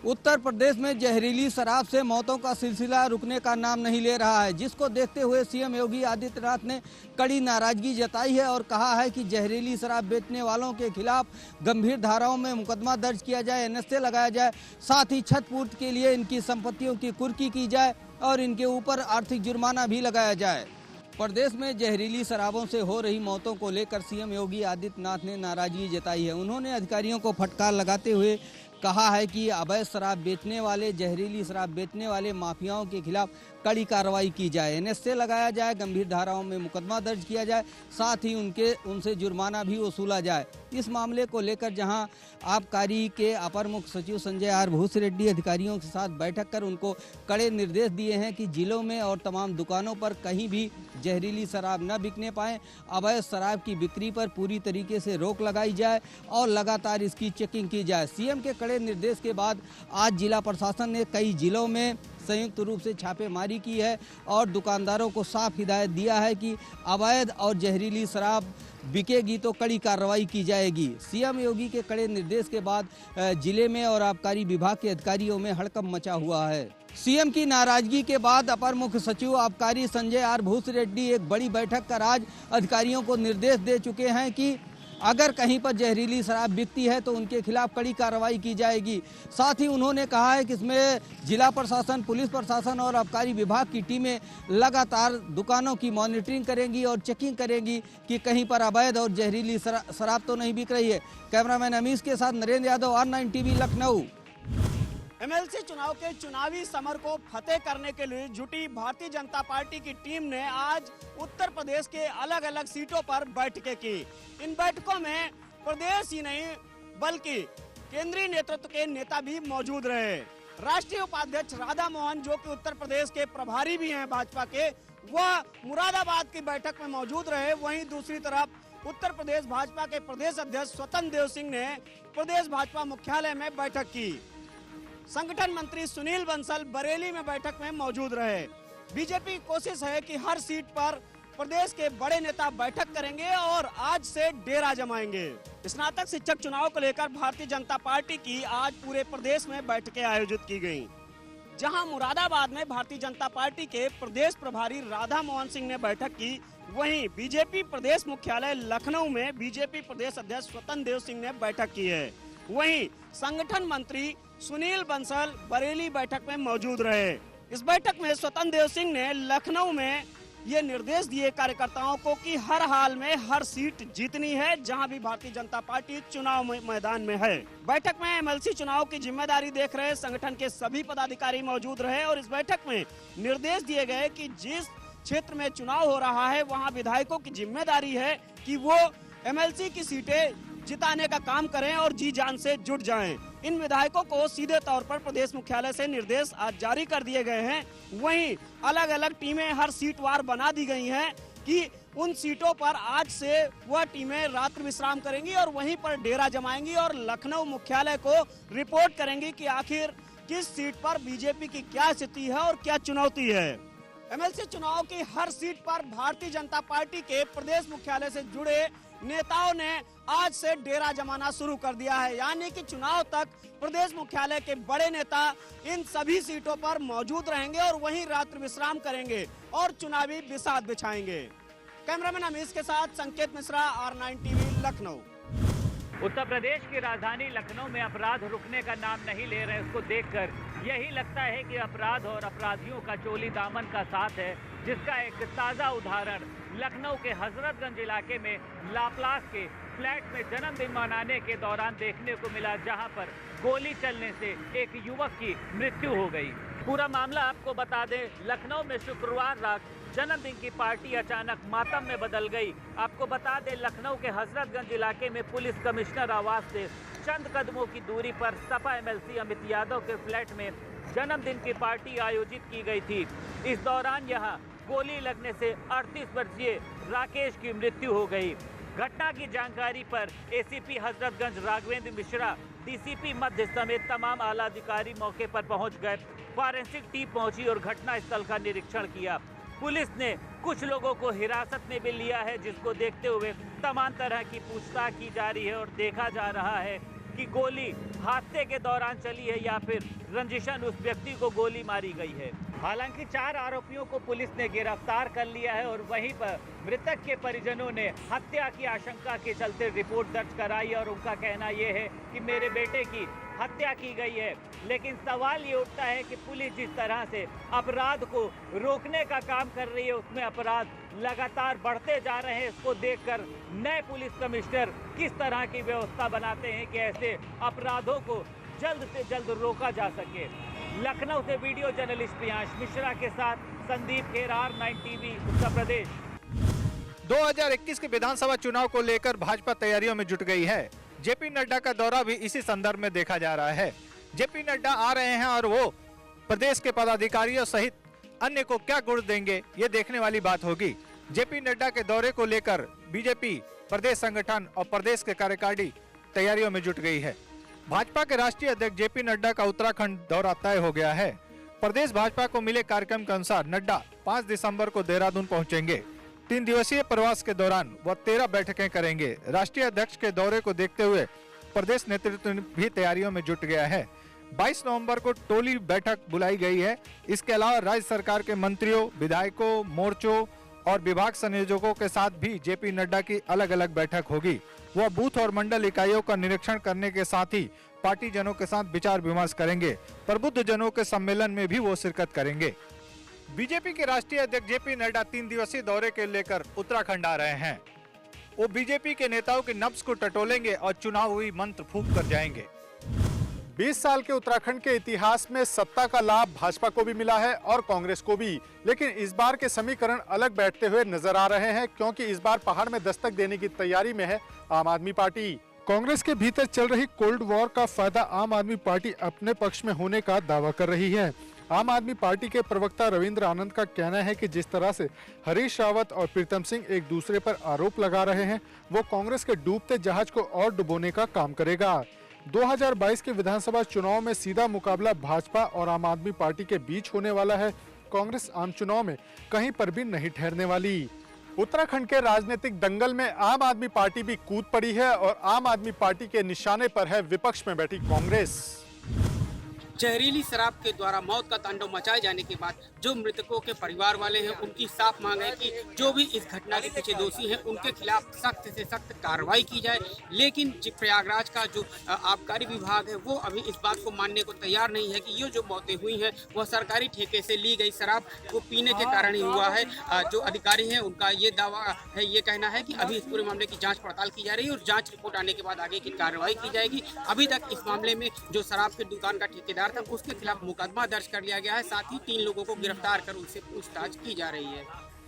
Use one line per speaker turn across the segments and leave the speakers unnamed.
उत्तर प्रदेश में जहरीली शराब से मौतों का सिलसिला रुकने का नाम नहीं ले रहा है, जिसको देखते हुए सीएम योगी आदित्यनाथ ने कड़ी नाराजगी जताई है और कहा है कि जहरीली शराब बेचने वालों के खिलाफ गंभीर धाराओं में मुकदमा दर्ज किया जाए, एनएसए लगाया जाए, साथ ही छठ पूर्ति के लिए इनकी संपत्तियों की कुर्की की जाए और इनके ऊपर आर्थिक जुर्माना भी लगाया जाए। प्रदेश में जहरीली शराबों से हो रही मौतों को लेकर सीएम योगी आदित्यनाथ ने नाराजगी जताई है। उन्होंने अधिकारियों को फटकार लगाते हुए कहा है कि अवैध शराब बेचने वाले, जहरीली शराब बेचने वाले माफियाओं के खिलाफ कड़ी कार्रवाई की जाए, एनएसए लगाया जाए, गंभीर धाराओं में मुकदमा दर्ज किया जाए, साथ ही उनसे जुर्माना भी वसूला जाए। इस मामले को लेकर जहां आबकारी के अपर मुख्य सचिव संजय आर भूसरेड्डी अधिकारियों के साथ बैठक कर उनको कड़े निर्देश दिए हैं कि जिलों में और तमाम दुकानों पर कहीं भी जहरीली शराब न बिकने पाए, अवैध शराब की बिक्री पर पूरी तरीके से रोक लगाई जाए और लगातार इसकी चेकिंग की जाए। सीएम के कड़े निर्देश के बाद आज जिला प्रशासन ने कई जिलों में संयुक्त रूप से छापेमारी की है और दुकानदारों को साफ हिदायत दिया है कि अवैध और जहरीली शराब बिकेगी तो कड़ी कार्रवाई की जाएगी। सीएम योगी के कड़े निर्देश के बाद जिले में और आबकारी विभाग के अधिकारियों में हड़कंप मचा हुआ है। सीएम की नाराजगी के बाद अपर मुख्य सचिव आबकारी संजय आर भूसरेड्डी एक बड़ी बैठक कर आज अधिकारियों को निर्देश दे चुके हैं कि अगर कहीं पर जहरीली शराब बिकती है तो उनके खिलाफ कड़ी कार्रवाई की जाएगी। साथ ही उन्होंने कहा है कि इसमें जिला प्रशासन, पुलिस प्रशासन और आबकारी विभाग की टीमें लगातार दुकानों की मॉनिटरिंग करेंगी और चेकिंग करेंगी कि कहीं पर अवैध और जहरीली शराब तो नहीं बिक रही है। कैमरामैन अमीश के साथ Narendra Yadav, R9 TV, Lucknow.
MLC चुनाव के चुनावी समर को फतेह करने के लिए जुटी भारतीय जनता पार्टी की टीम ने आज उत्तर प्रदेश के अलग अलग सीटों पर बैठकें की। इन बैठकों में प्रदेश ही नहीं बल्कि केंद्रीय नेतृत्व के नेता भी मौजूद रहे। राष्ट्रीय उपाध्यक्ष राधा मोहन, जो कि उत्तर प्रदेश के प्रभारी भी हैं भाजपा के, वह मुरादाबाद की बैठक में मौजूद रहे। वहीं दूसरी तरफ उत्तर प्रदेश भाजपा के प्रदेश अध्यक्ष स्वतंत्र देव सिंह ने प्रदेश भाजपा मुख्यालय में बैठक की। संगठन मंत्री सुनील बंसल बरेली में बैठक में मौजूद रहे। बीजेपी की कोशिश है कि हर सीट पर प्रदेश के बड़े नेता बैठक करेंगे और आज से डेरा जमाएंगे। स्नातक शिक्षक चुनाव को लेकर भारतीय जनता पार्टी की आज पूरे प्रदेश में बैठकें आयोजित की गयी। जहां मुरादाबाद में भारतीय जनता पार्टी के प्रदेश प्रभारी राधा मोहन सिंह ने बैठक की, वहीं बीजेपी प्रदेश मुख्यालय लखनऊ में बीजेपी प्रदेश अध्यक्ष स्वतंत्र देव सिंह ने बैठक की है। वहीं संगठन मंत्री सुनील बंसल बरेली बैठक में मौजूद रहे। इस बैठक में स्वतंत्र देव सिंह ने लखनऊ में ये निर्देश दिए कार्यकर्ताओं को कि हर हाल में हर सीट जीतनी है जहां भी भारतीय जनता पार्टी चुनाव मैदान में है। बैठक में एमएलसी चुनाव की जिम्मेदारी देख रहे संगठन के सभी पदाधिकारी मौजूद रहे और इस बैठक में निर्देश दिए गए कि जिस क्षेत्र में चुनाव हो रहा है वहाँ विधायकों की जिम्मेदारी है कि वो एमएलसी की सीटें जिताने का काम करें और जी जान से जुट जाएं। इन विधायकों को सीधे तौर पर प्रदेश मुख्यालय से निर्देश आज जारी कर दिए गए हैं। वहीं अलग अलग टीमें हर सीट वार बना दी गई हैं कि उन सीटों पर आज से वह टीमें रात्रि विश्राम करेंगी और वहीं पर डेरा जमाएंगी और लखनऊ मुख्यालय को रिपोर्ट करेंगी कि आखिर किस सीट पर बीजेपी की क्या स्थिति है और क्या चुनौती है। एमएलसी चुनाव की हर सीट पर भारतीय जनता पार्टी के प्रदेश मुख्यालय से जुड़े नेताओं ने आज से डेरा जमाना शुरू कर दिया है, यानी कि चुनाव तक प्रदेश मुख्यालय के बड़े नेता इन सभी सीटों पर मौजूद रहेंगे और वहीं रात्रि विश्राम करेंगे और चुनावी बिसात बिछाएंगे। कैमरामैन अमीश के साथ संकेत मिश्रा, R9 टीवी, लखनऊ।
उत्तर प्रदेश की राजधानी लखनऊ में अपराध रुकने का नाम नहीं ले रहे। उसको देखकर यही लगता है कि अपराध और अपराधियों का चोली दामन का साथ है, जिसका एक ताज़ा उदाहरण लखनऊ के हजरतगंज इलाके में लाप्लास के फ्लैट में जन्मदिन मनाने के दौरान देखने को मिला, जहां पर गोली चलने से एक युवक की मृत्यु हो गई। पूरा मामला आपको बता दें, लखनऊ में शुक्रवार रात जन्मदिन की पार्टी अचानक मातम में बदल गई। आपको बता दें, लखनऊ के हजरतगंज इलाके में पुलिस कमिश्नर आवास से चंद कदमों की दूरी पर सपा एमएलसी अमित यादव के फ्लैट में जन्मदिन की पार्टी आयोजित की गई थी। इस दौरान यहां गोली लगने से 38 वर्षीय राकेश की मृत्यु हो गई। घटना की जानकारी पर एसीपी हजरतगंज राघवेंद्र मिश्रा, डीसीपी मध्य समेत तमाम आला अधिकारी मौके पर पहुंच गए। फॉरेंसिक टीम पहुंची और घटना स्थल का निरीक्षण किया। पुलिस ने कुछ लोगों को हिरासत में भी लिया है, जिसको देखते हुए तमाम तरह की पूछताछ की जा रही है और देखा जा रहा है कि गोली हादसे के दौरान चली है या फिर रंजिशन उस व्यक्ति को गोली मारी गई है। हालांकि 4 आरोपियों को पुलिस ने गिरफ्तार कर लिया है और वहीं पर मृतक के परिजनों ने हत्या की आशंका के चलते रिपोर्ट दर्ज कराई और उनका कहना यह है कि मेरे बेटे की हत्या की गई है। लेकिन सवाल ये उठता है कि पुलिस जिस तरह से अपराध को रोकने का काम कर रही है, उसमें अपराध लगातार बढ़ते जा रहे हैं। इसको देखकर नए पुलिस कमिश्नर किस तरह की व्यवस्था बनाते हैं कि ऐसे अपराधों को जल्द से जल्द रोका जा सके। लखनऊ से वीडियो जर्नलिस्ट प्रियांश मिश्रा के साथ संदीप खेर, R9 TV, उत्तर प्रदेश।
2021 के विधानसभा चुनाव को लेकर भाजपा तैयारियों में जुट गई है। जेपी नड्डा का दौरा भी इसी संदर्भ में देखा जा रहा है। जेपी नड्डा आ रहे हैं और वो प्रदेश के पदाधिकारियों सहित अन्य को क्या गुण देंगे, ये देखने वाली बात होगी। जेपी नड्डा के दौरे को लेकर बीजेपी प्रदेश संगठन और प्रदेश के कार्यकारिणी तैयारियों में जुट गई है। भाजपा के राष्ट्रीय अध्यक्ष जेपी नड्डा का उत्तराखंड दौरा तय हो गया है। प्रदेश भाजपा को मिले कार्यक्रम के अनुसार नड्डा 5 दिसंबर को देहरादून पहुंचेंगे। 3 दिवसीय प्रवास के दौरान वह 13 बैठकें करेंगे। राष्ट्रीय अध्यक्ष के दौरे को देखते हुए प्रदेश नेतृत्व भी तैयारियों में जुट गया है। 22 नवंबर को टोली बैठक बुलाई गई है। इसके अलावा राज्य सरकार के मंत्रियों, विधायकों, मोर्चों और विभाग संयोजकों के साथ भी जेपी नड्डा की अलग अलग बैठक होगी। वह बूथ और मंडल इकाइयों का निरीक्षण करने के साथ ही पार्टी जनों के साथ विचार विमर्श करेंगे। प्रबुद्ध जनों के सम्मेलन में भी वो शिरकत करेंगे। बीजेपी के राष्ट्रीय अध्यक्ष जेपी नड्डा 3 दिवसीय दौरे के लेकर उत्तराखंड आ रहे हैं। वो बीजेपी के नेताओं के नब्ज को टटोलेंगे और चुनावी मंत्र फूंक कर जाएंगे।
20 साल के उत्तराखंड के इतिहास में सत्ता का लाभ भाजपा को भी मिला है और कांग्रेस को भी, लेकिन इस बार के समीकरण अलग बैठते हुए नजर आ रहे हैं, क्योंकि इस बार पहाड़ में दस्तक देने की तैयारी में है आम आदमी पार्टी। कांग्रेस के भीतर चल रही कोल्ड वॉर का फायदा आम आदमी पार्टी अपने पक्ष में होने का दावा कर रही है। आम आदमी पार्टी के प्रवक्ता रविंद्र आनंद का कहना है कि जिस तरह से हरीश रावत और प्रीतम सिंह एक दूसरे पर आरोप लगा रहे हैं, वो कांग्रेस के डूबते जहाज को और डुबोने का काम करेगा। 2022 के विधानसभा चुनाव में सीधा मुकाबला भाजपा और आम आदमी पार्टी के बीच होने वाला है। कांग्रेस आम चुनाव में कहीं पर भी नहीं ठहरने वाली। उत्तराखंड के राजनीतिक दंगल में आम आदमी पार्टी भी कूद पड़ी है और आम आदमी पार्टी के निशाने पर है विपक्ष में बैठी कांग्रेस।
जहरीली शराब के द्वारा मौत का तांडव मचाए जाने के बाद जो मृतकों के परिवार वाले हैं, उनकी साफ मांग है कि जो भी इस घटना के पीछे दोषी हैं, उनके खिलाफ सख्त से सख्त कार्रवाई की जाए। लेकिन प्रयागराज का जो आबकारी विभाग है, वो अभी इस बात को मानने को तैयार नहीं है कि ये जो मौतें हुई हैं वह सरकारी ठेके से ली गई शराब को पीने के कारण ही हुआ है। जो अधिकारी हैं उनका ये दावा है, ये कहना है कि अभी इस पूरे मामले की जाँच पड़ताल की जा रही है और जाँच रिपोर्ट आने के बाद आगे की कार्रवाई की जाएगी। अभी तक इस मामले में जो शराब की दुकान का ठेकेदार था, उसके खिलाफ मुकदमा दर्ज कर लिया गया है। साथ ही 3 लोगों को गिरफ्तार कर उनसे पूछताछ की जा रही है।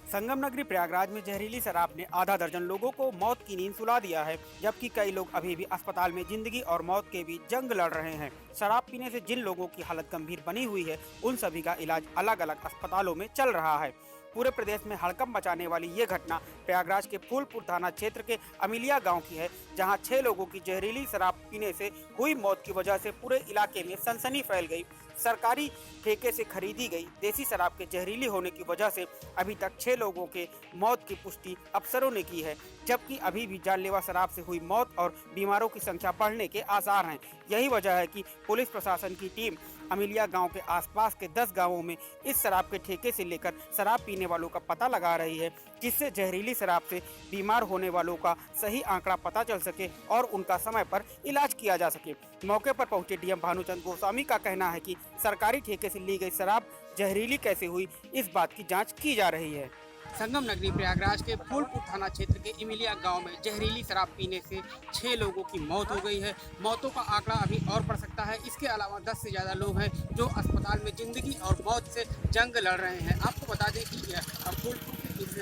संगम नगरी प्रयागराज में जहरीली शराब ने आधा दर्जन लोगों को मौत की नींद सुला दिया है, जबकि कई लोग अभी भी अस्पताल में जिंदगी और मौत के बीच जंग लड़ रहे हैं। शराब पीने से जिन लोगों की हालत गंभीर बनी हुई है, उन सभी का इलाज अलग अलग अस्पतालों में चल रहा है। पूरे प्रदेश में हड़कंप मचाने वाली ये घटना प्रयागराज के फूलपुर थाना क्षेत्र के अमिलिया गांव की है, जहां 6 लोगों की जहरीली शराब पीने से हुई मौत की वजह से पूरे इलाके में सनसनी फैल गई। सरकारी ठेके से खरीदी गई देसी शराब के जहरीली होने की वजह से अभी तक 6 लोगों के मौत की पुष्टि अफसरों ने की है, जबकि अभी भी जानलेवा शराब से हुई मौत और बीमारों की संख्या बढ़ने के आसार हैं। यही वजह है कि पुलिस प्रशासन की टीम अमिलिया गांव के आसपास के 10 गांवों में इस शराब के ठेके से लेकर शराब पीने वालों का पता लगा रही है, जिससे जहरीली शराब से बीमार होने वालों का सही आंकड़ा पता चल सके और उनका समय पर इलाज किया जा सके। मौके पर पहुंचे डीएम भानुचंद गोस्वामी का कहना है कि सरकारी ठेके से ली गई शराब जहरीली कैसे हुई, इस बात की जाँच की जा रही है।
संगम नगरी प्रयागराज के फूलपुर थाना क्षेत्र के इमिलिया गांव में जहरीली शराब पीने से 6 लोगों की मौत हो गई है। मौतों का आंकड़ा अभी और बढ़ सकता है। इसके अलावा 10 से ज़्यादा लोग हैं जो अस्पताल में जिंदगी और मौत से जंग लड़ रहे हैं। आपको बता दें कि फूलपुर की इस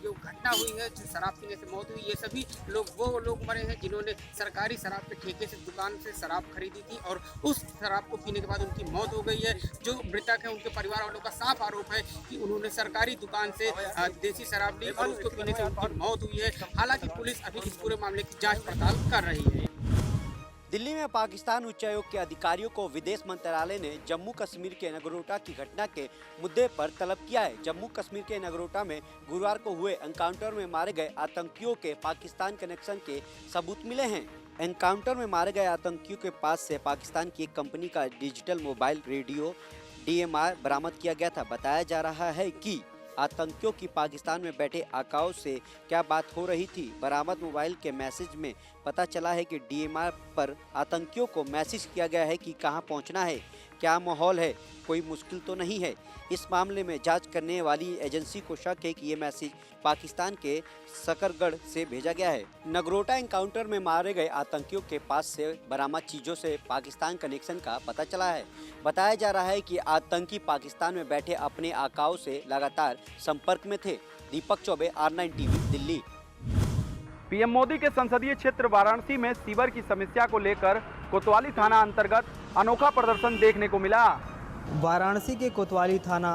जो घटना हुई है, जो शराब पीने से मौत हुई, ये सभी लोग वो लोग मरे हैं जिन्होंने सरकारी शराब के ठेके से दुकान से शराब खरीदी थी और उस शराब को पीने के बाद उनकी मौत हो गई है। जो मृतक हैं उनके परिवार वालों का साफ आरोप है कि उन्होंने सरकारी दुकान से देसी शराब ली और उसको पीने से उनकी मौत हुई है। हालांकि पुलिस अभी इस पूरे मामले की जांच पड़ताल कर रही है।
दिल्ली में पाकिस्तान उच्चायोग के अधिकारियों को विदेश मंत्रालय ने जम्मू कश्मीर के नगरोटा की घटना के मुद्दे पर तलब किया है। जम्मू कश्मीर के नगरोटा में गुरुवार को हुए एनकाउंटर में मारे गए आतंकियों के पाकिस्तान कनेक्शन के सबूत मिले हैं। एनकाउंटर में मारे गए आतंकियों के पास से पाकिस्तान की एक कंपनी का डिजिटल मोबाइल रेडियो DMR बरामद किया गया था। बताया जा रहा है कि आतंकियों की पाकिस्तान में बैठे आकाओं से क्या बात हो रही थी। बरामद मोबाइल के मैसेज में पता चला है कि DMR पर आतंकियों को मैसेज किया गया है कि कहां पहुंचना है, क्या माहौल है, कोई मुश्किल तो नहीं है। इस मामले में जांच करने वाली एजेंसी को शक है कि ये मैसेज पाकिस्तान के सकरगढ़ से भेजा गया है। नगरोटा एनकाउंटर में मारे गए आतंकियों के पास से बरामद चीज़ों से पाकिस्तान कनेक्शन का पता चला है। बताया जा रहा है कि आतंकी पाकिस्तान में बैठे अपने आकाओं से लगातार संपर्क में थे। Deepak Choubey, R9 TV, Delhi.
PM Modi के संसदीय क्षेत्र वाराणसी में सीवर की समस्या को लेकर कोतवाली थाना अंतर्गत अनोखा प्रदर्शन देखने को मिला।
वाराणसी के कोतवाली थाना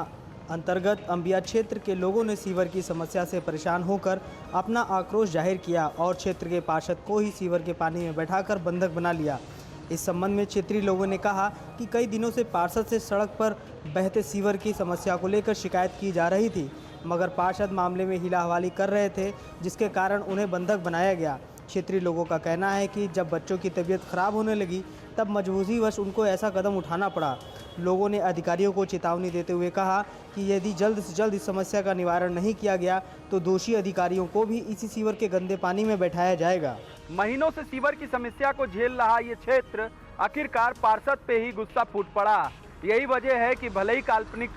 अंतर्गत अंबिया क्षेत्र के लोगों ने सीवर की समस्या से परेशान होकर अपना आक्रोश जाहिर किया और क्षेत्र के पार्षद को ही सीवर के पानी में बैठाकर बंधक बना लिया। इस संबंध में क्षेत्रीय लोगों ने कहा कि कई दिनों से पार्षद से सड़क पर बहते सीवर की समस्या को लेकर शिकायत की जा रही थी, मगर पार्षद मामले में हिलाहवाली कर रहे थे, जिसके कारण उन्हें बंधक बनाया गया। क्षेत्रीय लोगों का कहना है कि जब बच्चों की तबीयत खराब होने लगी तब मजबूरीवश उनको ऐसा कदम उठाना पड़ा। लोगों ने अधिकारियों को चेतावनी देते हुए कहा कि यदि जल्द से जल्द इस समस्या का निवारण नहीं किया गया तो दोषी अधिकारियों को भी इसी सीवर के गंदे पानी में बैठाया जाएगा।
महीनों से सीवर की समस्या को झेल रहा ये क्षेत्र आखिरकार पार्षद पे ही गुस्सा फूट पड़ा। यही वजह है कि भले ही काल्पनिक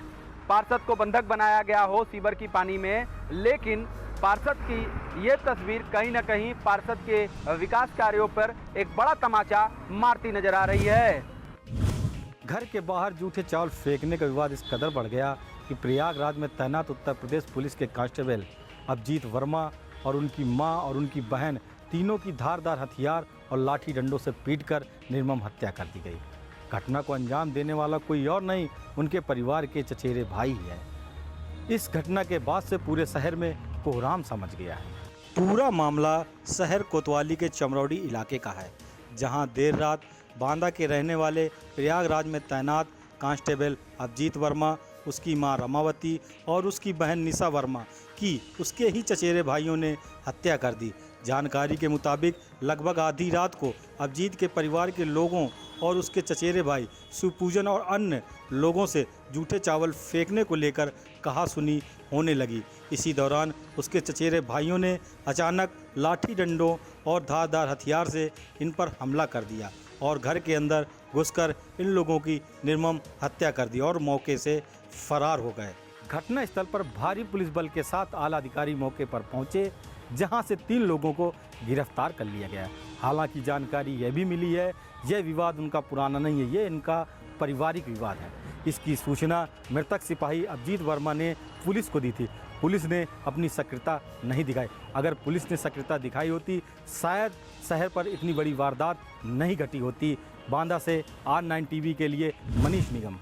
पार्षद को बंधक बनाया गया हो सीवर की पानी में, लेकिन पार्षद की ये तस्वीर कहीं न कहीं पार्षद के विकास कार्यों पर एक बड़ा तमाचा मारती नजर आ रही है।
घर के बाहर जूठे चावल फेंकने का विवाद इस कदर बढ़ गया कि प्रयागराज में तैनात उत्तर प्रदेश पुलिस के कांस्टेबल अभिजीत वर्मा और उनकी मां और उनकी बहन तीनों की धारदार हथियार और लाठी डंडों से पीटकर निर्मम हत्या कर दी गई। घटना को अंजाम देने वाला कोई और नहीं, उनके परिवार के चचेरे भाई ही है। इस घटना के बाद से पूरे शहर में कोहराम समझ गया है। पूरा मामला शहर कोतवाली के चमरौड़ी इलाके का है, जहां देर रात बांदा के रहने वाले प्रयागराज में तैनात कांस्टेबल अभिजीत वर्मा, उसकी मां रमावती और उसकी बहन निशा वर्मा की उसके ही चचेरे भाइयों ने हत्या कर दी। जानकारी के मुताबिक लगभग आधी रात को अभिजीत के परिवार के लोगों और उसके चचेरे भाई सुपूजन और अन्य लोगों से जूठे चावल फेंकने को लेकर कहासुनी होने लगी। इसी दौरान उसके चचेरे भाइयों ने अचानक लाठी डंडों और धारदार हथियार से इन पर हमला कर दिया और घर के अंदर घुसकर इन लोगों की निर्मम हत्या कर दी और मौके से फरार हो गए। घटना स्थल पर भारी पुलिस बल के साथ आला अधिकारी मौके पर पहुंचे, जहां से 3 लोगों को गिरफ्तार कर लिया गया। हालांकि जानकारी यह भी मिली है यह विवाद उनका पुराना नहीं है, ये इनका पारिवारिक विवाद है। इसकी सूचना मृतक सिपाही अभिजीत वर्मा ने पुलिस को दी थी। पुलिस ने अपनी सक्रियता नहीं दिखाई। अगर पुलिस ने सक्रियता दिखाई होती शायद शहर पर इतनी बड़ी वारदात नहीं घटी होती। बांदा से R9 TV के लिए मनीष निगम।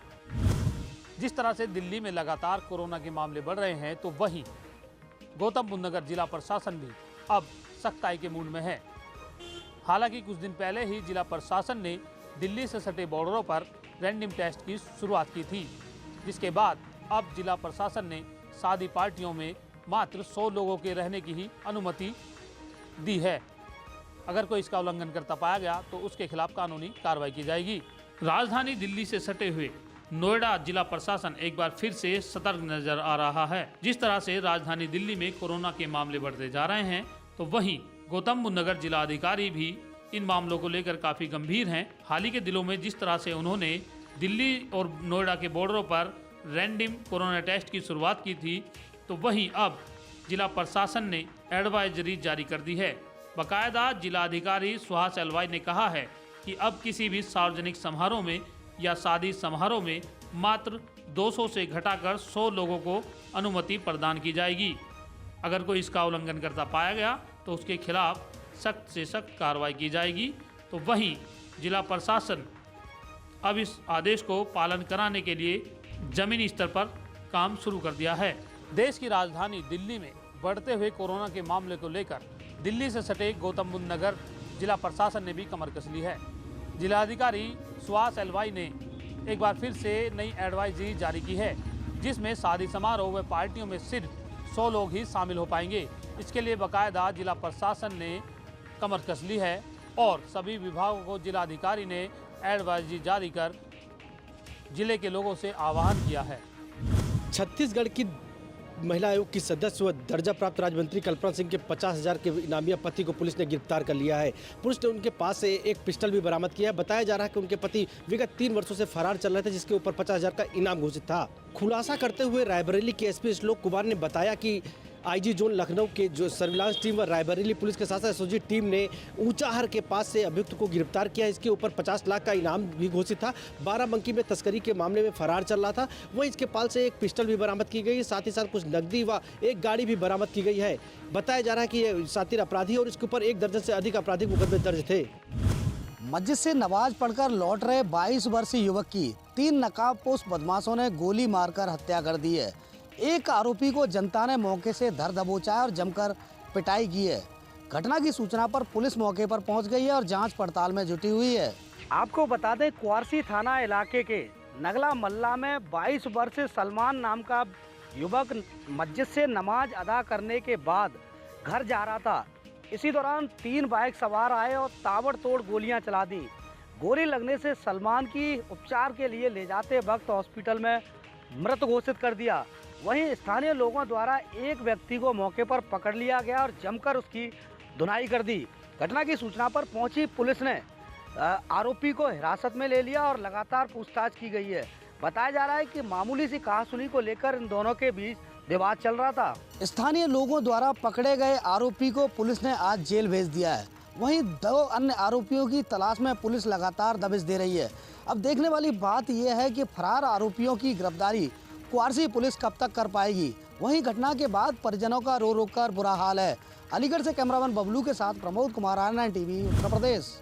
जिस तरह से दिल्ली में लगातार कोरोना के मामले बढ़ रहे हैं, तो वहीं गौतम बुद्ध नगर जिला प्रशासन भी अब सख्ताई के मूड में है। हालांकि कुछ दिन पहले ही जिला प्रशासन ने दिल्ली से सटे बॉर्डरों पर रैंडम टेस्ट की शुरुआत की थी, जिसके बाद अब जिला प्रशासन ने शादी पार्टियों में मात्र 100 लोगों के रहने की ही अनुमति दी है। अगर कोई इसका उल्लंघन करता पाया गया तो उसके खिलाफ कानूनी कार्रवाई की जाएगी। राजधानी दिल्ली से सटे हुए नोएडा जिला प्रशासन एक बार फिर से सतर्क नजर आ रहा है। जिस तरह से राजधानी दिल्ली में कोरोना के मामले बढ़ते जा रहे हैं, तो वहीं गौतम बुद्ध नगर जिला अधिकारी भी इन मामलों को लेकर काफी गंभीर हैं। हाल ही के दिनों में जिस तरह से उन्होंने दिल्ली और नोएडा के बॉर्डरों पर रैंडम कोरोना टेस्ट की शुरुआत की थी, तो वहीं अब जिला प्रशासन ने एडवाइजरी जारी कर दी है। बाकायदा जिला अधिकारी सुहास एलवाई ने कहा है कि अब किसी भी सार्वजनिक समारोह में या शादी समारोह में मात्र 200 से घटाकर 100 लोगों को अनुमति प्रदान की जाएगी। अगर कोई इसका उल्लंघन करता पाया गया तो उसके खिलाफ सख्त से सख्त कार्रवाई की जाएगी। तो वहीं जिला प्रशासन अब इस आदेश को पालन कराने के लिए जमीनी स्तर पर काम शुरू कर दिया है। देश की राजधानी दिल्ली में बढ़ते हुए कोरोना के मामले को लेकर दिल्ली से सटे गौतम बुद्ध नगर जिला प्रशासन ने भी कमर कस ली है। जिलाधिकारी सुहास एलवाई ने एक बार फिर से नई एडवाइजरी जारी की है, जिसमें शादी समारोह व पार्टियों में सिर्फ 100 लोग ही शामिल हो पाएंगे। इसके लिए बाकायदा जिला प्रशासन ने कमर कस ली है और सभी विभागों को जिलाधिकारी ने एडवाइजरी जारी कर जिले के लोगों से आह्वान किया है।
छत्तीसगढ़ की महिला आयोग की सदस्य व दर्जा प्राप्त राज्य मंत्री कल्पना सिंह के 50,000 के इनामिया पति को पुलिस ने गिरफ्तार कर लिया है। पुलिस ने उनके पास से एक पिस्टल भी बरामद किया है। बताया जा रहा है कि उनके पति विगत 3 वर्षों से फरार चल रहे थे, जिसके ऊपर 50,000 का इनाम घोषित था। खुलासा करते हुए रायबरेली के एसपी श्लोक कुमार ने बताया कि आईजी जोन लखनऊ के जो सर्विलांस टीम व रायबरेली पुलिस के साथ साथ एसओजी टीम ने ऊंचाहर के पास से अभियुक्त को गिरफ्तार किया। इसके ऊपर 50 लाख का इनाम भी घोषित था। बाराबंकी में तस्करी के मामले में फरार चल रहा था। वहीं इसके पास से एक पिस्टल भी बरामद की गई, साथ ही साथ कुछ नकदी व एक गाड़ी भी बरामद की गई है। बताया जा रहा है कि ये शातिर अपराधी और इसके ऊपर 1 दर्जन से अधिक आपराधिक मुकदमे दर्ज थे।
मस्जिद से नमाज पढ़कर लौट रहे 22 वर्षीय युवक की 3 नकाबपोश बदमाशों ने गोली मारकर हत्या कर दी है। एक आरोपी को जनता ने मौके से धर दबोचा और जमकर पिटाई की है। घटना की सूचना पर पुलिस मौके पर पहुंच गई है और जांच पड़ताल में जुटी हुई है।
आपको बता दें, कुआरसी थाना इलाके के नगला मल्ला में 22 वर्षीय सलमान नाम का युवक मस्जिद से नमाज अदा करने के बाद घर जा रहा था। इसी दौरान 3 बाइक सवार आए और ताबड़तोड़ गोलियां चला दी। गोली लगने से सलमान की उपचार के लिए ले जाते वक्त हॉस्पिटल में मृत घोषित कर दिया। वहीं स्थानीय लोगों द्वारा एक व्यक्ति को मौके पर पकड़ लिया गया और जमकर उसकी धुनाई कर दी। घटना की सूचना पर पहुंची पुलिस ने आरोपी को हिरासत में ले लिया और लगातार पूछताछ की गई है। बताया जा रहा है कि मामूली सी कहासुनी को लेकर इन दोनों के बीच विवाद चल रहा था।
स्थानीय लोगों द्वारा पकड़े गए आरोपी को पुलिस ने आज जेल भेज दिया है। वहीं 2 अन्य आरोपियों की तलाश में पुलिस लगातार दबिश दे रही है। अब देखने वाली बात यह है कि फरार आरोपियों की गिरफ्तारी कुआरसी पुलिस कब तक कर पाएगी। वहीं घटना के बाद परिजनों का रो रो कर बुरा हाल है। अलीगढ़ से कैमरामैन बबलू के साथ Pramod Kumar, R9 TV, Uttar Pradesh.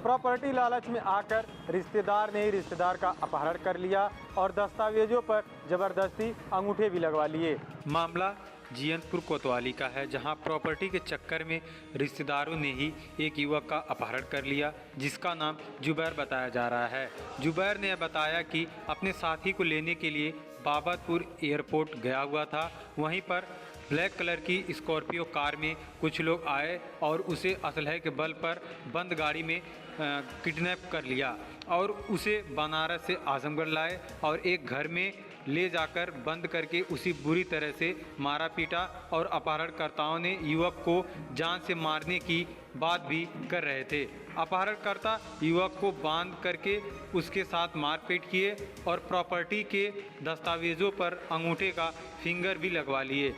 Property लालच में आकर रिश्तेदार ने ही रिश्तेदार का अपहरण कर लिया और दस्तावेजों पर जबरदस्ती अंगूठे भी लगवा लिए।
मामला जीयंतपुर कोतवाली का है, जहां प्रॉपर्टी के चक्कर में रिश्तेदारों ने ही एक युवक का अपहरण कर लिया, जिसका नाम जुबैर बताया जा रहा है। जुबैर ने बताया कि अपने साथी को लेने के लिए बाबतपुर एयरपोर्ट गया हुआ था। वहीं पर ब्लैक कलर की स्कॉर्पियो कार में कुछ लोग आए और उसे असलहे के बल पर बंद गाड़ी में किडनैप कर लिया और उसे बनारस से आजमगढ़ लाए और एक घर में ले जाकर बंद करके उसी बुरी तरह से मारा पीटा और अपहरणकर्ताओं ने युवक को जान से मारने की बात भी कर रहे थे। अपहरणकर्ता युवक को बांध करके उसके साथ मारपीट किए और प्रॉपर्टी के दस्तावेजों पर अंगूठे का फिंगर भी लगवा लिए।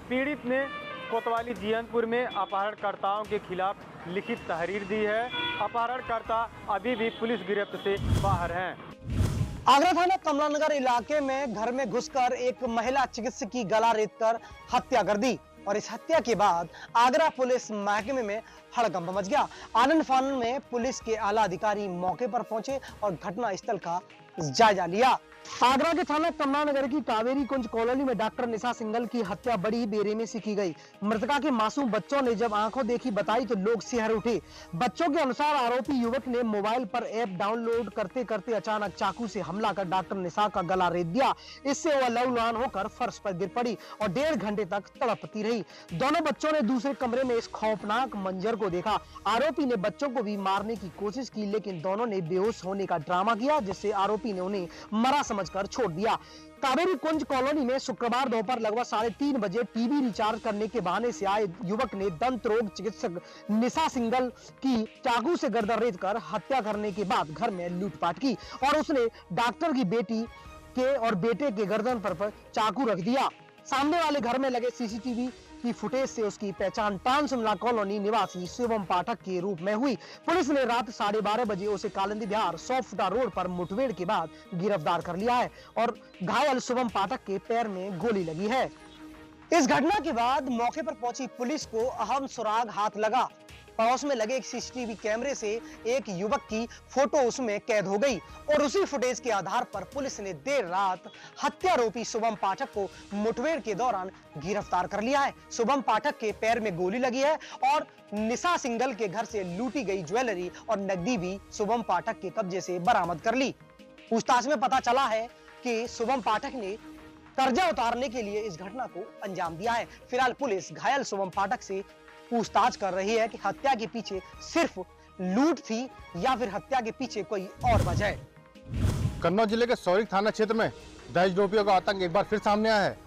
पीड़ित ने कोतवाली जीयंतपुर में अपहरणकर्ताओं के खिलाफ लिखित तहरीर दी है। अपहरणकर्ता अभी भी पुलिस गिरफ्त से बाहर हैं।
आगरा थाना कमलानगर इलाके में घर में घुसकर एक महिला चिकित्सक की गला रेतकर हत्या कर दी और इस हत्या के बाद आगरा पुलिस महकमे में हड़कंप मच गया। आनंद फानन में पुलिस के आला अधिकारी मौके पर पहुंचे और घटना स्थल का जायजा लिया। आगरा के थाना कमलानगर की कावेरी कुंज कॉलोनी में डॉक्टर निशा सिंगल की हत्या बड़ी बेरहमी से की गई। मृतका के मासूम बच्चों ने जब आंखों देखी बताई तो लोग सिहर उठे। बच्चों के अनुसार आरोपी युवक ने मोबाइल पर ऐप डाउनलोड करते करते अचानक चाकू से हमला कर डॉक्टर निशा का गला रेत दिया। इससे वह लहूलुहान होकर फर्श पर गिर पड़ी और 1.5 घंटे तक तड़पती रही। दोनों बच्चों ने दूसरे कमरे में इस खौफनाक मंजर को देखा। आरोपी ने बच्चों को भी मारने की कोशिश की, लेकिन दोनों ने बेहोश होने का ड्रामा किया, जिससे आरोपी ने उन्हें मरा समझकर छोड़ दिया। कावेरी कुंज कॉलोनी में शुक्रवार दोपहर लगभग 3:30 बजे टीवी रिचार्ज करने के बहाने से आए युवक ने दंत रोग चिकित्सक निशा सिंगल की चाकू से गर्दन रेतकर हत्या करने के बाद घर में लूटपाट की और उसने डॉक्टर की बेटी के और बेटे के गर्दन पर चाकू रख दिया। सामने वाले घर में लगे सीसीटीवी की फुटेज से उसकी पहचान टाउन शिमला कॉलोनी निवासी शिवम पाठक के रूप में हुई। पुलिस ने रात 12:30 बजे उसे कालिंदी बिहार 100 फुटा रोड पर मुठभेड़ के बाद गिरफ्तार कर लिया है और घायल शिवम पाठक के पैर में गोली लगी है। इस घटना के बाद मौके पर पहुंची पुलिस को अहम सुराग हाथ लगा। पड़ोस में लगे एक सीसीटीवी कैमरे से एक युवक की फोटो उसमें कैद हो गई और उसी फुटेज के आधार पर पुलिस ने देर रात हत्यारोपी शुभम पाठक को मुठभेड़ के दौरान गिरफ्तार कर लिया है। शुभम पाठक के पैर में गोली लगी है और निशा सिंगल के घर से लूटी गई ज्वेलरी और नकदी भी शुभम पाठक के कब्जे से बरामद कर ली। पूछताछ में पता चला है कि शुभम पाठक ने कर्जा उतारने के लिए इस घटना को अंजाम दिया है। फिलहाल पुलिस घायल शुभम पाठक से पूछताछ कर रही है कि हत्या के पीछे सिर्फ लूट थी या फिर हत्या के पीछे कोई और वजह है।
कन्नौज जिले के सौरिक थाना क्षेत्र में दहेज लोभियों का आतंक एक बार फिर सामने आया है।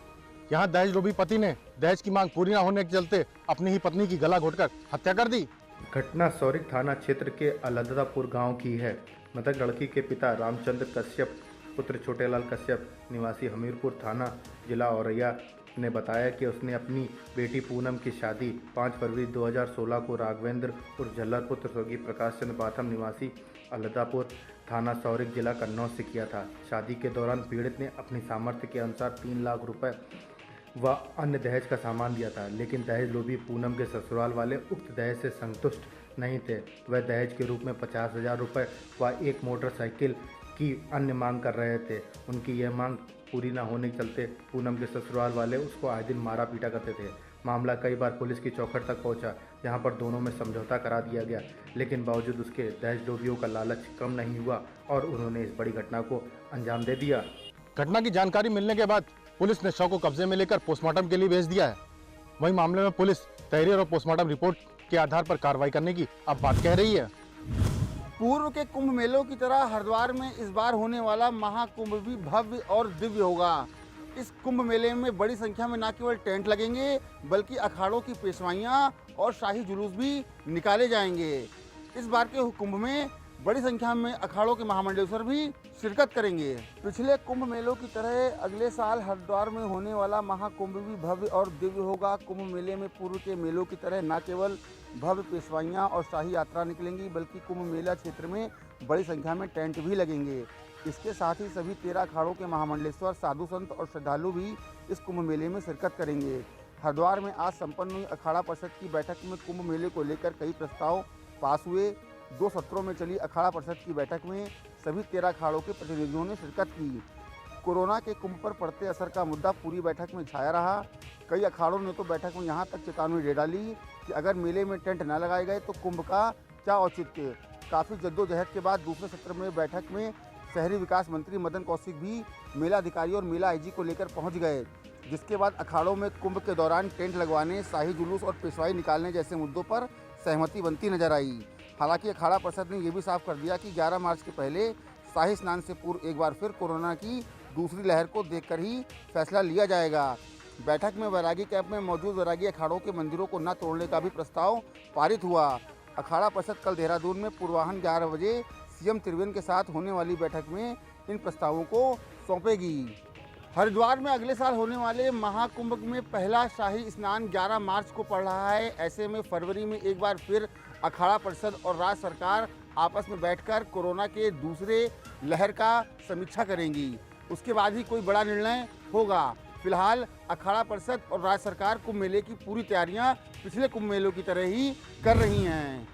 यहाँ दहेज लोभी पति ने दहेज की मांग पूरी न होने के चलते अपनी ही पत्नी की गला घोटकर हत्या कर दी।
घटना सौरिक थाना क्षेत्र के अलदापुर गांव की है। मृतक लड़की के पिता रामचंद्र कश्यप पुत्र छोटेलाल कश्यप निवासी हमीरपुर थाना जिला औरैया ने बताया कि उसने अपनी बेटी पूनम की शादी 5 फरवरी 2016 को राघवेंद्र और झल्लर पुत्र स्वर्गीय प्रकाश चंद्र बाथम निवासी अलदापुर थाना सौरिक जिला कन्नौज से किया था। शादी के दौरान पीड़ित ने अपनी सामर्थ्य के अनुसार 3 लाख रुपए व अन्य दहेज का सामान दिया था, लेकिन दहेज लोभी पूनम के ससुराल वाले उक्त दहेज से संतुष्ट नहीं थे। वह दहेज के रूप में 50,000 रुपये व एक मोटरसाइकिल की अन्य मांग कर रहे थे। उनकी यह मांग पूरी न होने के चलते पूनम के ससुराल वाले उसको आए दिन मारा पीटा करते थे। मामला कई बार पुलिस की चौखट तक पहुंचा, जहां पर दोनों में समझौता करा दिया गया, लेकिन बावजूद उसके दहेज लोभियों का लालच कम नहीं हुआ और उन्होंने इस बड़ी घटना को अंजाम दे दिया।
घटना की जानकारी मिलने के बाद पुलिस ने शव को कब्जे में लेकर पोस्टमार्टम के लिए भेज दिया है। वहीं मामले में पुलिस तहरीर और पोस्टमार्टम रिपोर्ट के आधार पर कार्रवाई करने की अब बात कह रही है।
पूर्व के कुंभ मेलों की तरह हरिद्वार में इस बार होने वाला महाकुंभ भी भव्य और दिव्य होगा। इस कुंभ मेले में बड़ी संख्या में न केवल टेंट लगेंगे बल्कि अखाड़ों की पेशवाइयाँ और शाही जुलूस भी निकाले जाएंगे। इस बार के कुंभ में बड़ी संख्या में अखाड़ों के महामंडलेश्वर भी शिरकत करेंगे। पिछले कुंभ मेलों की तरह अगले साल हरिद्वार में होने वाला महाकुंभ भी भव्य और दिव्य होगा। कुंभ मेले में पूर्व के मेलों की तरह न केवल भव्य पेशवाइयाँ और शाही यात्रा निकलेंगी बल्कि कुंभ मेला क्षेत्र में बड़ी संख्या में टेंट भी लगेंगे। इसके साथ ही सभी 13 अखाड़ों के महामंडलेश्वर, साधु संत और श्रद्धालु भी इस कुंभ मेले में शिरकत करेंगे। हरिद्वार में आज संपन्न हुई अखाड़ा परिषद की बैठक में कुंभ मेले को लेकर कई प्रस्ताव पास हुए। 2 सत्रों में चली अखाड़ा परिषद की बैठक में सभी 13 अखाड़ों के प्रतिनिधियों ने शिरकत की। कोरोना के कुंभ पर पड़ते असर का मुद्दा पूरी बैठक में छाया रहा। कई अखाड़ों ने तो बैठक में यहाँ तक चेतावनी दे डाली कि अगर मेले में टेंट न लगाए गए तो कुंभ का क्या औचित्य। काफ़ी जद्दोजहद के बाद दूसरे सत्र में बैठक में शहरी विकास मंत्री मदन कौशिक भी मेला अधिकारी और मेला आईजी को लेकर पहुँच गए, जिसके बाद अखाड़ों में कुंभ के दौरान टेंट लगवाने, शाही जुलूस और पेशवाई निकालने जैसे मुद्दों पर सहमति बनती नजर आई। हालांकि अखाड़ा परिषद ने यह भी साफ कर दिया कि 11 मार्च के पहले शाही स्नान से पूर्व एक बार फिर कोरोना की दूसरी लहर को देखकर ही फैसला लिया जाएगा। बैठक में वैरागी कैंप में मौजूद वैरागी अखाड़ों के मंदिरों को न तोड़ने का भी प्रस्ताव पारित हुआ। अखाड़ा परिषद कल देहरादून में पूर्वाह्न 11 बजे सीएम त्रिवेंद्र के साथ होने वाली बैठक में इन प्रस्तावों को सौंपेगी। हरिद्वार में अगले साल होने वाले महाकुंभ में पहला शाही स्नान 11 मार्च को पड़ रहा है। ऐसे में फरवरी में एक बार फिर अखाड़ा परिषद और राज्य सरकार आपस में बैठकर कोरोना के दूसरे लहर का समीक्षा करेंगी। उसके बाद ही कोई बड़ा निर्णय होगा। फिलहाल अखाड़ा परिषद और राज्य सरकार कुंभ मेले की पूरी तैयारियां पिछले कुंभ मेलों की तरह ही कर रही हैं।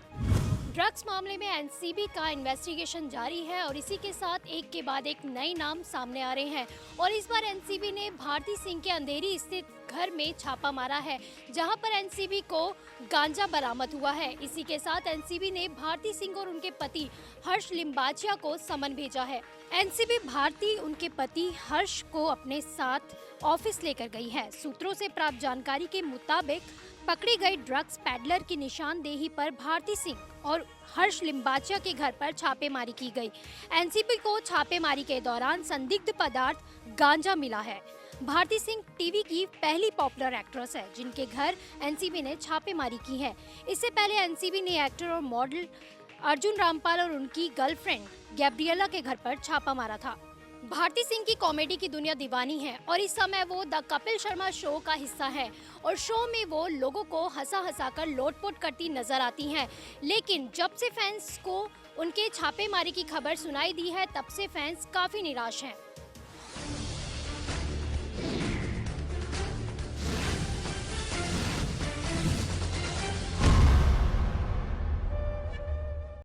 ड्रग्स मामले में एनसीबी का इन्वेस्टिगेशन जारी है और इसी के साथ एक के बाद एक नए नाम सामने आ रहे हैं और इस बार एनसीबी ने भारती सिंह के अंधेरी स्थित घर में छापा मारा है, जहां पर एनसीबी को गांजा बरामद हुआ है। इसी के साथ एनसीबी ने भारती सिंह और उनके पति हर्ष लिम्बाचिया को समन भेजा है। एनसीबी भारती उनके पति हर्ष को अपने साथ ऑफिस लेकर गई है। सूत्रों से प्राप्त जानकारी के मुताबिक पकड़ी गई ड्रग्स पैडलर की निशानदेही पर भारती सिंह और हर्ष लिम्बाचिया के घर पर छापेमारी की गई। एनसीबी को छापेमारी के दौरान संदिग्ध पदार्थ गांजा मिला है। भारती सिंह टीवी की पहली पॉपुलर एक्ट्रेस है जिनके घर एनसीबी ने छापेमारी की है। इससे पहले एनसीबी ने एक्टर और मॉडल अर्जुन रामपाल और उनकी गर्लफ्रेंड गैब्रिएला के घर पर छापा मारा था। भारती सिंह की कॉमेडी की दुनिया दीवानी है और इस समय वो द कपिल शर्मा शो का हिस्सा है और शो में वो लोगों को हंसा कर लोटपोट करती नजर आती हैं। लेकिन जब से फैंस को उनके छापेमारी की खबर सुनाई दी है तब से फैंस काफी निराश हैं।